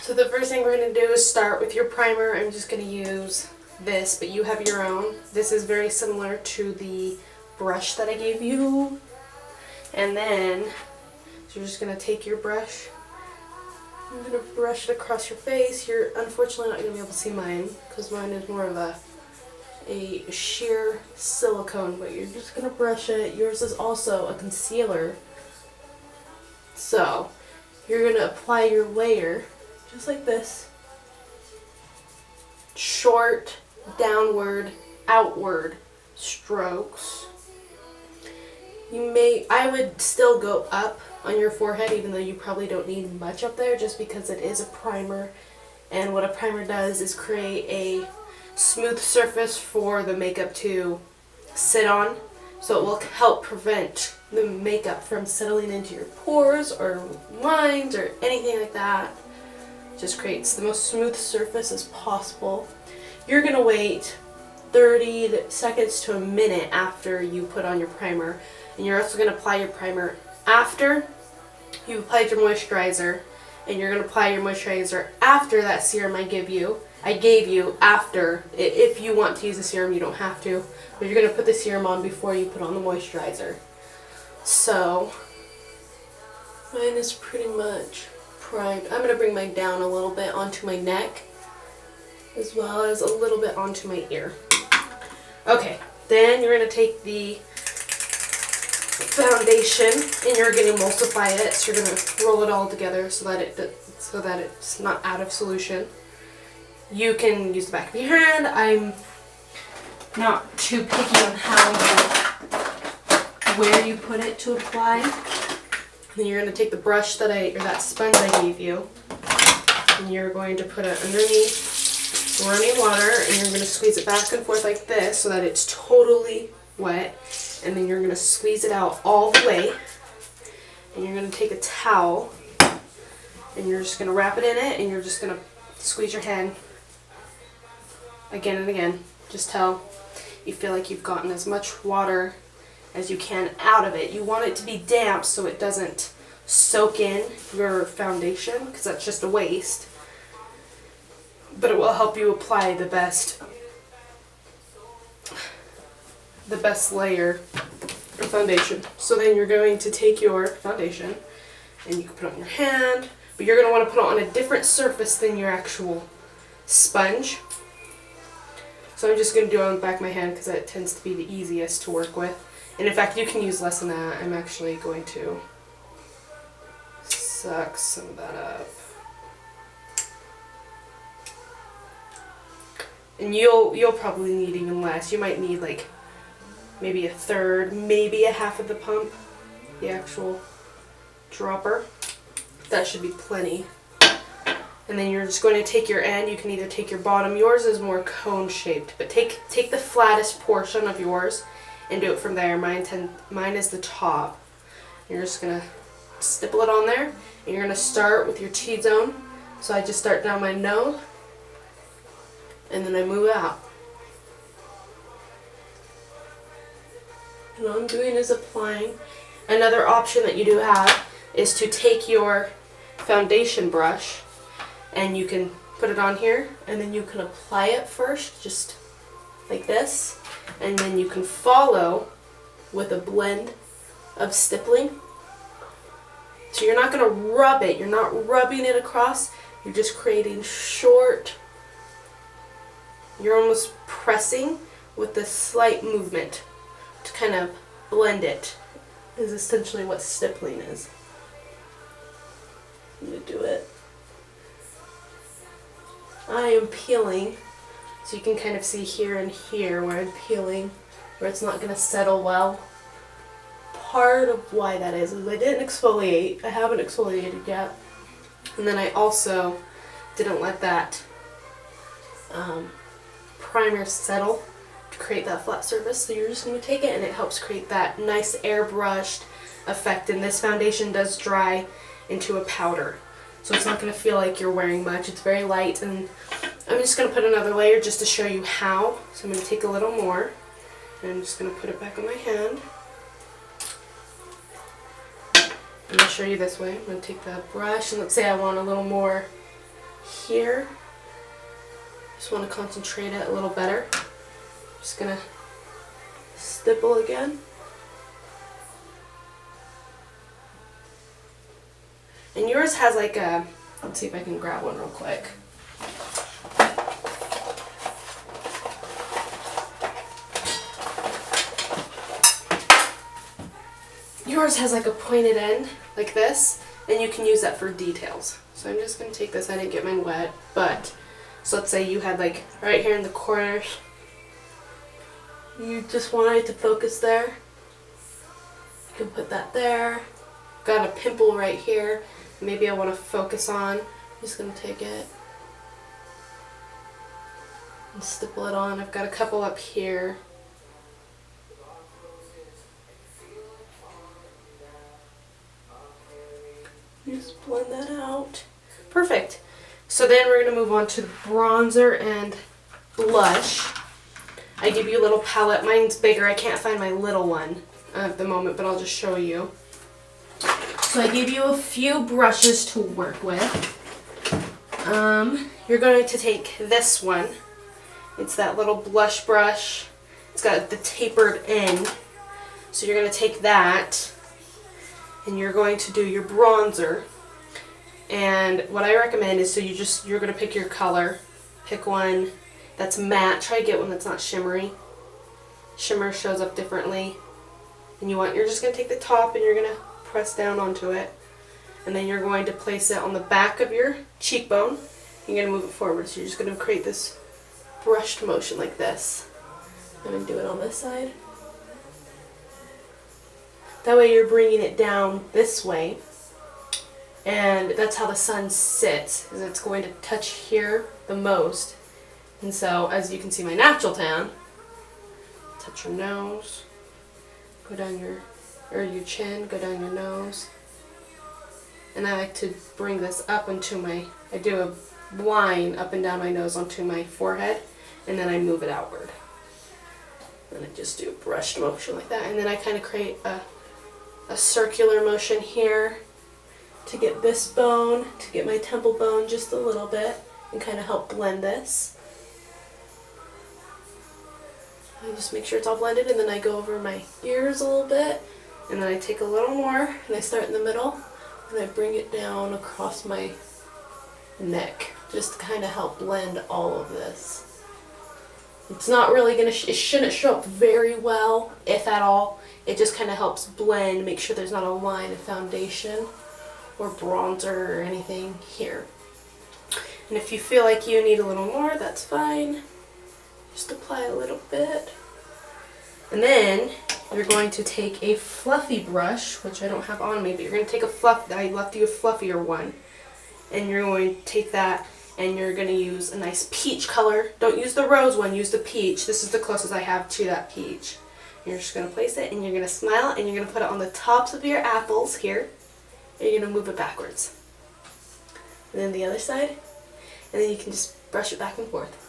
So the first thing we're going to do is start with your primer. I'm just going to use this, but you have your own. This is very similar to the brush that I gave you. And then, so you're just going to take your brush. I'm going to brush it across your face. You're unfortunately not going to be able to see mine because mine is more of a sheer silicone, but you're just going to brush it. Yours is also a concealer. So you're going to apply your layer just like this. Short, downward, outward strokes. I would still go up on your forehead, even though you probably don't need much up there, just because it is a primer. And what a primer does is create a smooth surface for the makeup to sit on. So it will help prevent the makeup from settling into your pores or lines or anything like that. Just creates the most smooth surface as possible. You're going to wait 30 seconds to a minute after you put on your primer. And you're also going to apply your primer after you applied your moisturizer. And you're going to apply your moisturizer after that serum I gave you after. If you want to use a serum, you don't have to. But you're going to put the serum on before you put on the moisturizer. So, mine is pretty much primed. I'm going to bring mine down a little bit onto my neck, as well as a little bit onto my ear. Okay, then you're going to take the foundation and you're going to emulsify it. So you're going to roll it all together so that it's not out of solution. You can use the back of your hand. I'm not too picky on where you put it to apply. Then you're going to take the brush that sponge I gave you, and you're going to put it underneath running water, and you're going to squeeze it back and forth like this so that it's totally wet. And then you're going to squeeze it out all the way, and you're going to take a towel, and you're just going to wrap it in it, and you're just going to squeeze your hand again and again, just till you feel like you've gotten as much water as you can out of it. You want it to be damp so it doesn't soak in your foundation, because that's just a waste. But it will help you apply the best layer of foundation. So then you're going to take your foundation and you can put it on your hand, but you're going to want to put it on a different surface than your actual sponge. So I'm just going to do it on the back of my hand because that tends to be the easiest to work with. And in fact, you can use less than that. I'm actually going to suck some of that up. And you'll probably need even less. You might need like maybe a third, maybe a half of the pump, the actual dropper. That should be plenty. And then you're just going to take your end. You can either take your bottom. Yours is more cone shaped, but take the flattest portion of yours and do it from there. Mine is the top. You're just going to stipple it on there. And you're going to start with your T-zone. So I just start down my nose, and then I move out. And all I'm doing is applying. Another option that you do have is to take your foundation brush, and you can put it on here, and then you can apply it first, just like this, and then you can follow with a blend of stippling. So you're not going to rub it, you're not rubbing it across, you're just creating short, you're almost pressing with a slight movement to kind of blend it, is essentially what stippling is. I'm going to do it. I am peeling, so you can kind of see here and here where I'm peeling, where it's not going to settle well. Part of why that is I didn't exfoliate. I haven't exfoliated yet. And then I also didn't let that primer settle to create that flat surface. So you're just going to take it, and it helps create that nice airbrushed effect. And this foundation does dry into a powder, so it's not going to feel like you're wearing much. It's very light, and I'm just going to put another layer just to show you how. So I'm going to take a little more, and I'm just going to put it back on my hand. I'm going to show you this way. I'm going to take the brush, and let's say I want a little more here. Just want to concentrate it a little better. Just gonna stipple again. And yours has like a, let's see if I can grab one real quick. Yours has like a pointed end like this, and you can use that for details. So I'm just going to take this, I didn't get mine wet, but so let's say you had like right here in the corners, you just wanted to focus there. You can put that there. Got a pimple right here, maybe I want to focus on. I'm just going to take it and stipple it on. I've got a couple up here. Just blend that out. Perfect. So then we're going to move on to the bronzer and blush. I give you a little palette. Mine's bigger. I can't find my little one at the moment, but I'll just show you. So I gave you a few brushes to work with. You're going to take this one. It's that little blush brush. It's got the tapered end. So you're going to take that and you're going to do your bronzer. And what I recommend is, so you're going to pick your color. Pick one that's matte. Try to get one that's not shimmery. Shimmer shows up differently. And you're just going to take the top and you're going to press down onto it. And then you're going to place it on the back of your cheekbone. You're going to move it forward. So you're just going to create this brushed motion like this. I'm going to do it on this side. That way you're bringing it down this way, and that's how the sun sits, is it's going to touch here the most. And so, as you can see my natural tan, touch your nose, go down your chin, go down your nose. And I like to bring this up into I do a line up and down my nose onto my forehead, and then I move it outward. And I just do a brushed motion like that, and then I kind of create a circular motion here to get this bone, to get my temple bone just a little bit, and kind of help blend this. I just make sure it's all blended, and then I go over my ears a little bit, and then I take a little more, and I start in the middle, and I bring it down across my neck, just to kind of help blend all of this. It's not really going to, it shouldn't show up very well, if at all. It just kind of helps blend, make sure there's not a line of foundation or bronzer or anything here. And if you feel like you need a little more, that's fine. Just apply a little bit. And then you're going to take a fluffy brush, which I don't have on me, but you're going to take I left you a fluffier one. And you're going to take that and you're going to use a nice peach color. Don't use the rose one, use the peach. This is the closest I have to that peach. You're just going to place it and you're going to smile and you're going to put it on the tops of your apples here. And you're going to move it backwards. And then the other side. And then you can just brush it back and forth.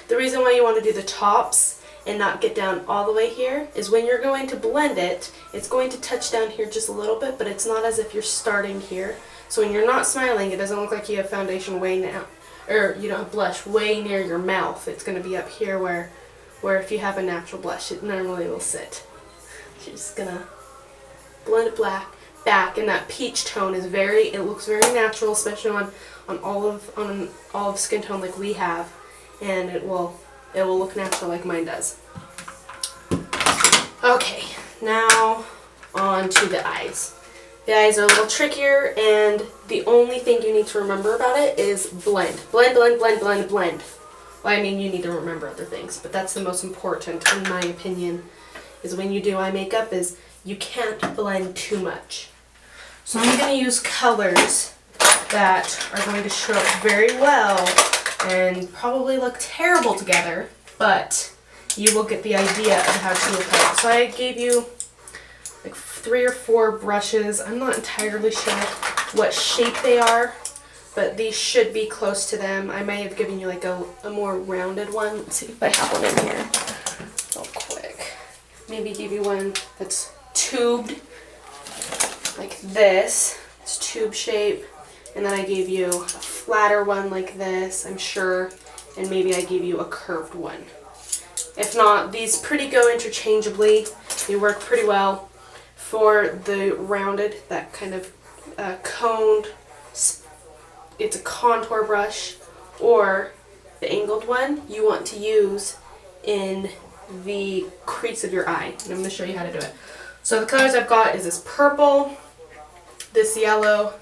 The reason why you want to do the tops and not get down all the way here is when you're going to blend it, it's going to touch down here just a little bit, but it's not as if you're starting here. So when you're not smiling, it doesn't look like you have foundation way down, or you don't have blush way near your mouth. It's going to be up here where if you have a natural blush, it normally will sit. So you're just going to blend it back, and that peach tone is it looks very natural, especially on olive skin tone like we have, and it will look natural like mine does. Okay, now on to the eyes. The eyes are a little trickier, and the only thing you need to remember about it is blend. Blend, blend, blend, blend, blend. Well, I mean, you need to remember other things, but that's the most important, in my opinion, is when you do eye makeup, is you can't blend too much. So I'm going to use colors that are going to show up very well and probably look terrible together, but you will get the idea of how to apply it. So I gave you like 3 or 4 brushes. I'm not entirely sure what shape they are, but these should be close to them. I may have given you like a more rounded one. Let's see if I have one in here real quick. Maybe give you one that's tubed like this. It's tube shape. and then I gave you a flatter one like this, I'm sure, and maybe I gave you a curved one. If not, these pretty go interchangeably. They work pretty well. For the rounded, that kind of coned, it's a contour brush, or the angled one you want to use in the crease of your eye. And I'm going to show you how to do it. So the colors I've got is this purple, this yellow,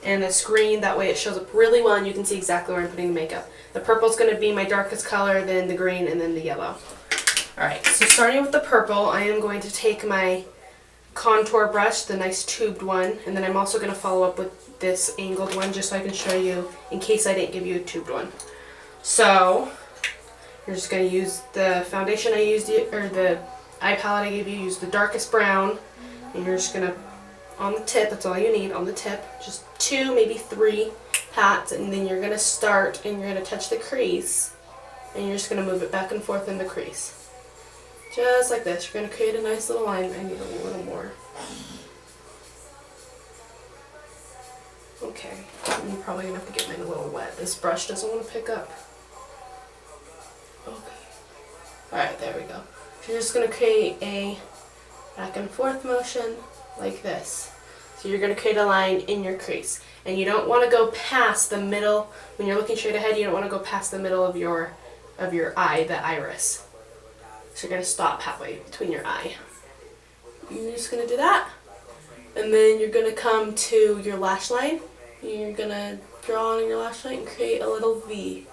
and this green. That way it shows up really well and you can see exactly where I'm putting the makeup. The purple is going to be my darkest color, then the green, and then the yellow. Alright, so starting with the purple, I am going to take my contour brush, the nice tubed one, and then I'm also going to follow up with this angled one just so I can show you in case I didn't give you a tubed one. So you're just going to use the foundation I used, or the eye palette I gave you, use the darkest brown, and you're just going to, on the tip, that's all you need, on the tip, just 2, maybe 3 pats, and then you're going to start and you're going to touch the crease, and you're just going to move it back and forth in the crease. Just like this. You're going to create a nice little line. I need a little more. Okay, I'm probably going to have to get mine a little wet. This brush doesn't want to pick up. Okay. Alright, there we go. So you're just going to create a back and forth motion like this. So you're going to create a line in your crease. And you don't want to go past the middle. When you're looking straight ahead, you don't want to go past the middle of your eye, the iris. So you're going to stop halfway between your eye. You're just going to do that. And then you're going to come to your lash line. You're going to draw on your lash line and create a little V.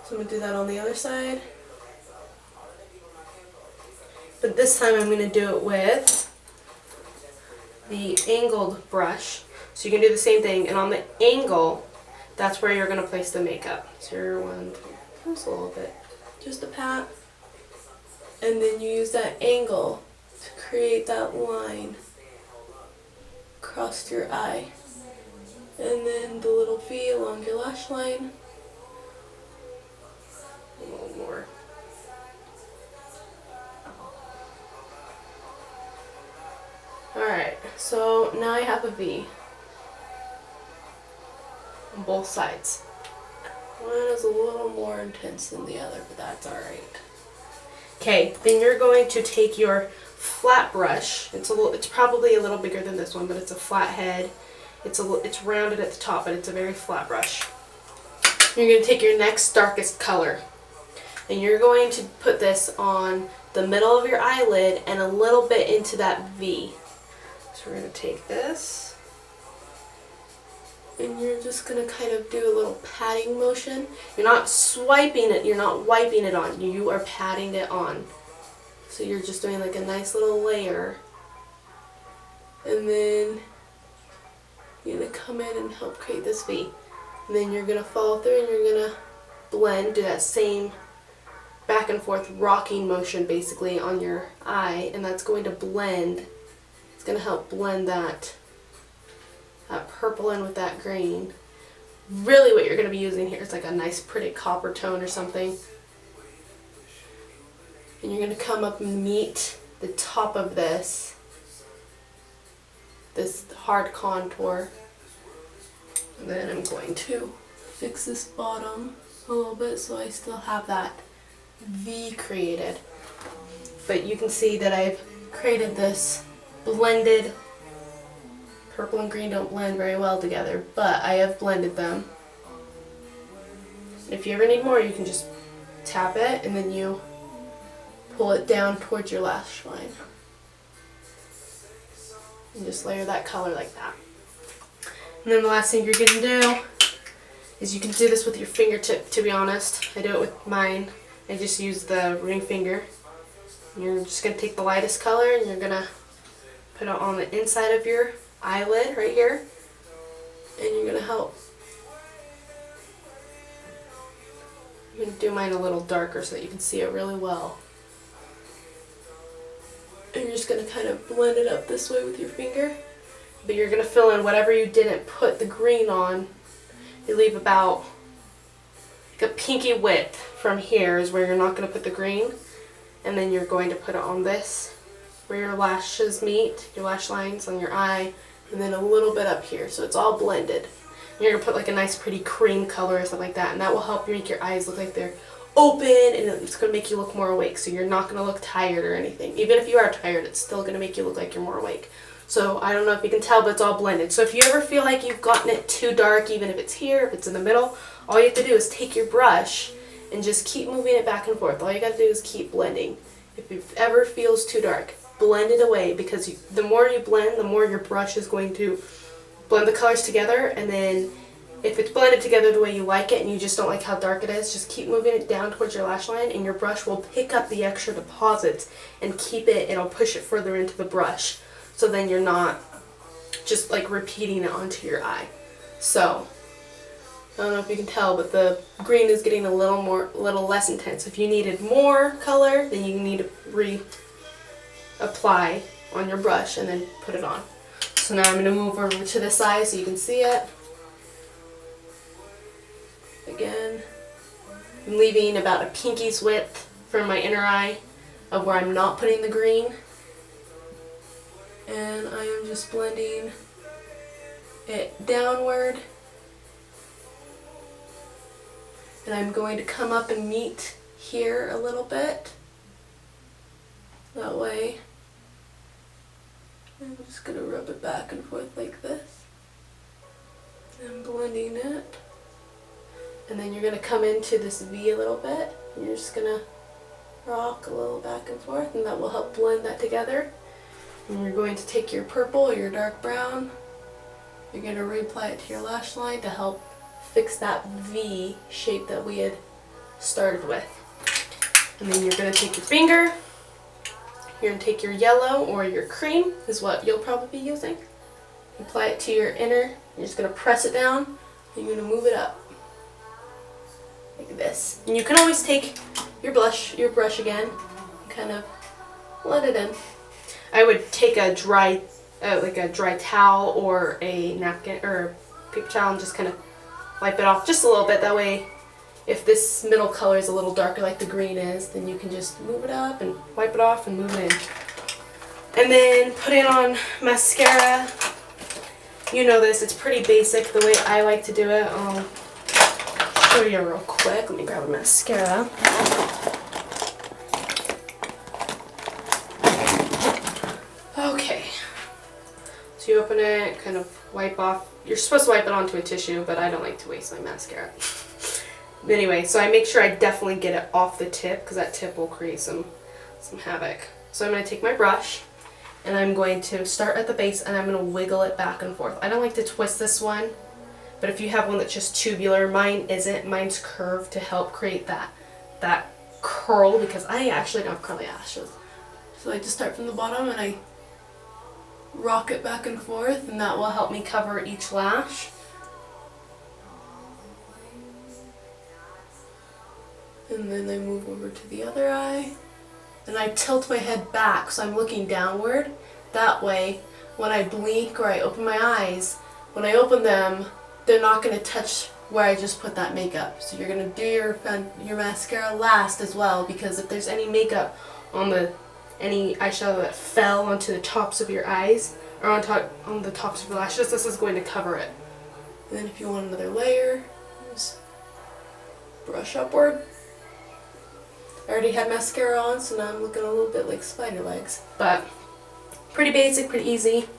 So I'm going to do that on the other side. But this time I'm going to do it with the angled brush. So you can do the same thing. And on the angle, that's where you're going to place the makeup. So you're 1, 2, just a little bit, just a pat, and then you use that angle to create that line across your eye, and then the little V along your lash line, a little more. Alright, so now I have a V on both sides. One is a little more intense than the other, but that's alright. Okay, then you're going to take your flat brush. It's probably a little bigger than this one, but it's a flat head. It's rounded at the top, but it's a very flat brush. You're going to take your next darkest color, and you're going to put this on the middle of your eyelid and a little bit into that V. So we're going to take this, and you're just going to kind of do a little patting motion. You're not swiping it, you're not wiping it on, you are patting it on. So you're just doing like a nice little layer. And then you're going to come in and help create this V. And then you're going to follow through and you're going to blend, do that same back and forth rocking motion basically on your eye, and that's going to blend, it's going to help blend that purple in with that green. Really what you're going to be using here is like a nice pretty copper tone or something. And you're going to come up and meet the top of this hard contour. And then I'm going to fix this bottom a little bit so I still have that V created. But you can see that I've created this blended. Purple and green don't blend very well together, but I have blended them. If you ever need more, you can just tap it and then you pull it down towards your lash line. And just layer that color like that. And then the last thing you're going to do is you can do this with your fingertip, to be honest. I do it with mine. I just use the ring finger. And you're just going to take the lightest color and you're going to put it on the inside of your eyelid right here, and you're going to help. I'm going to do mine a little darker so that you can see it really well. And you're just going to kind of blend it up this way with your finger, but you're going to fill in whatever you didn't put the green on. You leave about like a pinky width from here is where you're not going to put the green, and then you're going to put it on this where your lashes meet, your lash lines on your eye, and then a little bit up here, so it's all blended. You're going to put like a nice pretty cream color or something like that, and that will help you make your eyes look like they're open, and it's going to make you look more awake, so you're not going to look tired or anything. Even if you are tired, it's still going to make you look like you're more awake. So I don't know if you can tell, but it's all blended. So if you ever feel like you've gotten it too dark, even if it's here, if it's in the middle, all you have to do is take your brush and just keep moving it back and forth. All you got to do is keep blending. If it ever feels too dark, blend it away, because the more you blend, the more your brush is going to blend the colors together. And then if it's blended together the way you like it and you just don't like how dark it is, just keep moving it down towards your lash line, and your brush will pick up the extra deposits and keep it, it'll push it further into the brush. So then you're not just like repeating it onto your eye. So I don't know if you can tell, but the green is getting a little less intense. If you needed more color, then you need to reapply on your brush and then put it on. So now I'm going to move over to this side so you can see it. Again, I'm leaving about a pinky's width from my inner eye of where I'm not putting the green. And I am just blending it downward. And I'm going to come up and meet here a little bit. That way. I'm just going to rub it back and forth like this. I'm blending it. And then you're going to come into this V a little bit. And you're just going to rock a little back and forth, and that will help blend that together. And you're going to take your purple or your dark brown. You're going to reapply it to your lash line to help fix that V shape that we had started with. And then you're going to take your finger. You're going to take your yellow or your cream, is what you'll probably be using. Apply it to your inner. You're just going to press it down, and you're going to move it up. Like this. And you can always take your brush again, and kind of let it in. I would take a dry towel or a napkin or a paper towel and just kind of wipe it off just a little bit. That way, if this middle color is a little darker like the green is, then you can just move it up and wipe it off and move it in. And then put in on mascara. You know this, it's pretty basic the way I like to do it. I'll show you real quick. Let me grab a mascara. Okay. So you open it, kind of wipe off. You're supposed to wipe it onto a tissue, but I don't like to waste my mascara. Anyway, so I make sure I definitely get it off the tip, because that tip will create some havoc. So I'm going to take my brush, and I'm going to start at the base, and I'm going to wiggle it back and forth. I don't like to twist this one, but if you have one that's just tubular, mine isn't. Mine's curved to help create that curl, because I actually don't have curly lashes. So I just start from the bottom, and I rock it back and forth, and that will help me cover each lash. And then I move over to the other eye, and I tilt my head back so I'm looking downward. That way, when I blink or I open my eyes, when I open them, they're not going to touch where I just put that makeup. So you're going to do your mascara last as well, because if there's any makeup on any eyeshadow that fell onto the tops of your eyes or on the tops of your lashes, this is going to cover it. And then if you want another layer, just brush upward. I already had mascara on, so now I'm looking a little bit like spider legs. But pretty basic, pretty easy.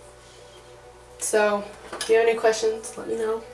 So if you have any questions, let me know.